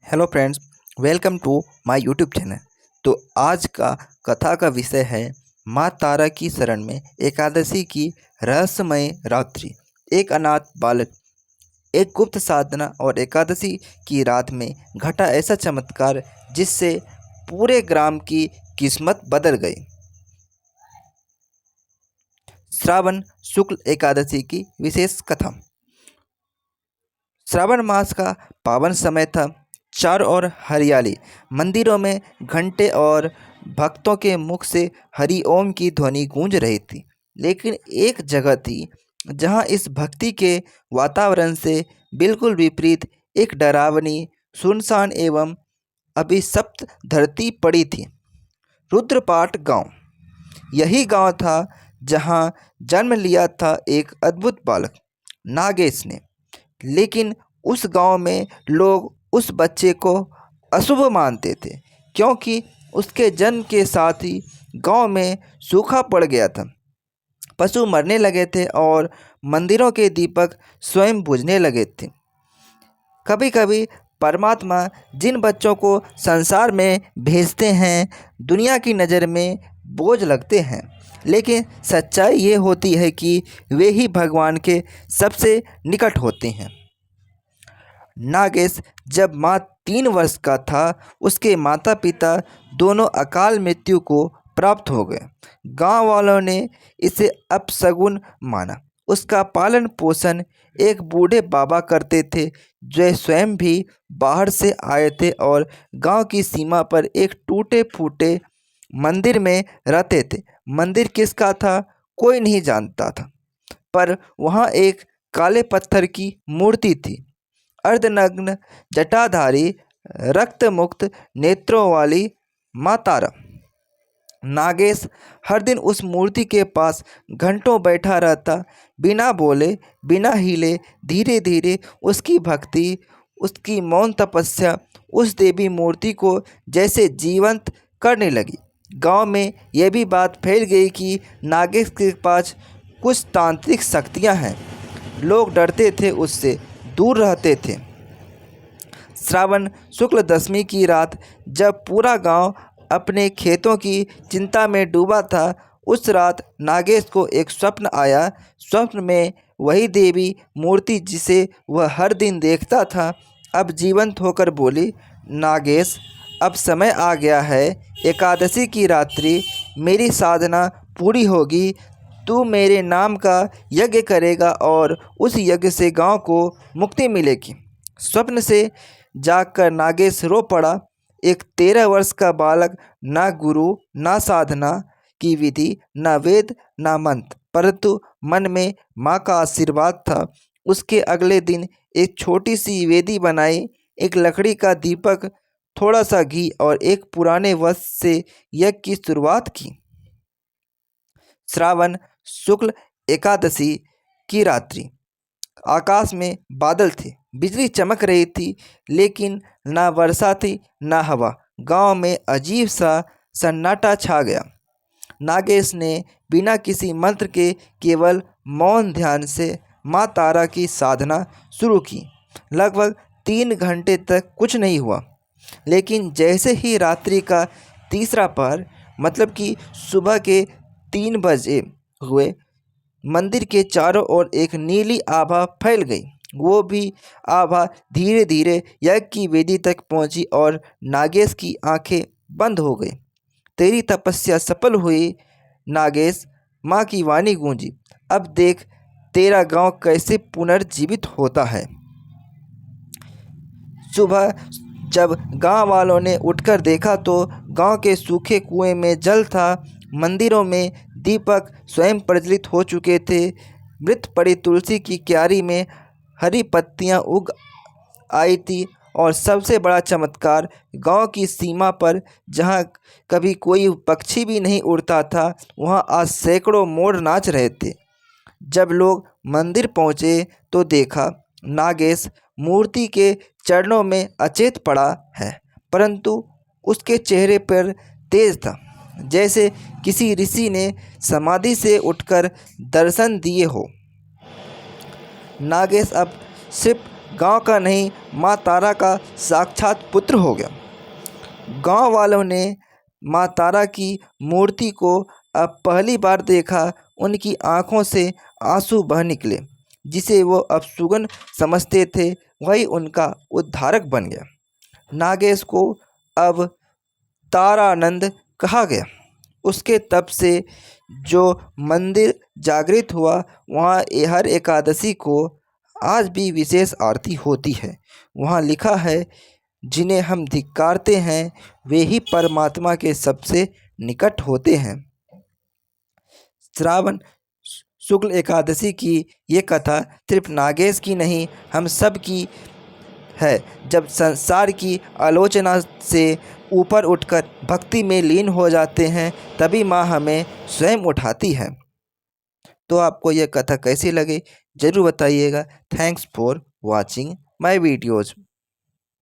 Hello friends, welcome to my YouTube channel. तो आज का कथा का विषय है माँ तारा की शरण में एकादशी की रहस्यमय रात्रि। एक अनाथ बालक, एक गुप्त साधना और एकादशी की रात में घटा ऐसा चमत्कार जिससे पूरे ग्राम की किस्मत बदल गई। श्रावण शुक्ल एकादशी की विशेष कथा। श्रावण मास का पावन समय था। चारों ओर हरियाली, मंदिरों में घंटे और भक्तों के मुख से हरि ओम की ध्वनि गूंज रही थी। लेकिन एक जगह थी जहां इस भक्ति के वातावरण से बिल्कुल विपरीत एक डरावनी, सुनसान एवं अभिशप्त धरती पड़ी थी। रुद्रपाट गांव। यही गांव था जहां जन्म लिया था एक अद्भुत बालक, नागेश ने। लेकिन उस गांव में लोग उस बच्चे को अशुभ मानते थे, क्योंकि उसके जन्म के साथ ही गांव में सूखा पड़ गया था। पशु मरने लगे थे और मंदिरों के दीपक स्वयं बुझने लगे थे। कभी कभी परमात्मा जिन बच्चों को संसार में भेजते हैं, दुनिया की नज़र में बोझ लगते हैं, लेकिन सच्चाई ये होती है कि वे ही भगवान के सबसे निकट होते हैं। नागेश जब माँ 3 वर्ष का था, उसके माता पिता दोनों अकाल मृत्यु को प्राप्त हो गए। गांव वालों ने इसे अपशगुन माना। उसका पालन पोषण एक बूढ़े बाबा करते थे, जो स्वयं भी बाहर से आए थे और गांव की सीमा पर एक टूटे फूटे मंदिर में रहते थे। मंदिर किसका था कोई नहीं जानता था, पर वहाँ एक काले पत्थर की मूर्ति थी, अर्धनग्न, जटाधारी, रक्त मुक्त नेत्रों वाली माँ तारा। नागेश हर दिन उस मूर्ति के पास घंटों बैठा रहता, बिना बोले, बिना हिले। धीरे धीरे उसकी भक्ति, उसकी मौन तपस्या उस देवी मूर्ति को जैसे जीवंत करने लगी। गांव में यह भी बात फैल गई कि नागेश के पास कुछ तांत्रिक शक्तियां हैं। लोग डरते थे, उससे दूर रहते थे। श्रावण शुक्ल दशमी की रात, जब पूरा गांव अपने खेतों की चिंता में डूबा था, उस रात नागेश को एक स्वप्न आया। स्वप्न में वही देवी मूर्ति जिसे वह हर दिन देखता था, अब जीवंत होकर बोली, नागेश, अब समय आ गया है। एकादशी की रात्रि मेरी साधना पूरी होगी। तू मेरे नाम का यज्ञ करेगा और उस यज्ञ से गांव को मुक्ति मिलेगी। स्वप्न से जागकर नागेश रो पड़ा। एक 13 वर्ष का बालक, ना गुरु, ना साधना की विधि, ना वेद, ना मंत्र, परंतु मन में माँ का आशीर्वाद था। उसके अगले दिन एक छोटी सी वेदी बनाई, एक लकड़ी का दीपक, थोड़ा सा घी और एक पुराने वस्त्र से यज्ञ की शुरुआत की। श्रावण शुक्ल एकादशी की रात्रि। आकाश में बादल थे, बिजली चमक रही थी, लेकिन ना वर्षा थी ना हवा। गांव में अजीब सा सन्नाटा छा गया। नागेश ने बिना किसी मंत्र के केवल मौन ध्यान से माँ तारा की साधना शुरू की। लगभग 3 घंटे तक कुछ नहीं हुआ, लेकिन जैसे ही रात्रि का तीसरा पहर, मतलब कि सुबह के 3 बजे हुए, मंदिर के चारों ओर एक नीली आभा फैल गई। वो भी आभा धीरे धीरे यज्ञ की वेदी तक पहुंची और नागेश की आंखें बंद हो गई। तेरी तपस्या सफल हुई नागेश, माँ की वाणी गूंजी। अब देख तेरा गांव कैसे पुनर्जीवित होता है। सुबह जब गांव वालों ने उठकर देखा तो गांव के सूखे कुएं में जल था, मंदिरों में दीपक स्वयं प्रज्वलित हो चुके थे, मृत पड़ी तुलसी की क्यारी में हरी पत्तियां उग आई थी, और सबसे बड़ा चमत्कार, गांव की सीमा पर जहां कभी कोई पक्षी भी नहीं उड़ता था, वहां आज सैकड़ों मोर नाच रहे थे। जब लोग मंदिर पहुंचे तो देखा नागेश मूर्ति के चरणों में अचेत पड़ा है, परंतु उसके चेहरे पर तेज था, जैसे किसी ऋषि ने समाधि से उठकर दर्शन दिए हो। नागेश अब सिर्फ गांव का नहीं, माँ तारा का साक्षात पुत्र हो गया। गांव वालों ने माँ तारा की मूर्ति को अब पहली बार देखा। उनकी आंखों से आंसू बह निकले। जिसे वो अपशगुन समझते थे वही उनका उद्धारक बन गया। नागेश को अब तारानंद कहा गया। उसके तप से जो मंदिर जागृत हुआ, वहाँ हर एकादशी को आज भी विशेष आरती होती है। वहाँ लिखा है, जिन्हें हम धिक्कारते हैं वे ही परमात्मा के सबसे निकट होते हैं। श्रावण शुक्ल एकादशी की ये कथा सिर्फ नागेश की नहीं, हम सब की है। जब संसार की आलोचना से ऊपर उठकर भक्ति में लीन हो जाते हैं, तभी माँ हमें स्वयं उठाती है। तो आपको यह कथा कैसी लगी ज़रूर बताइएगा। Thanks for watching my videos.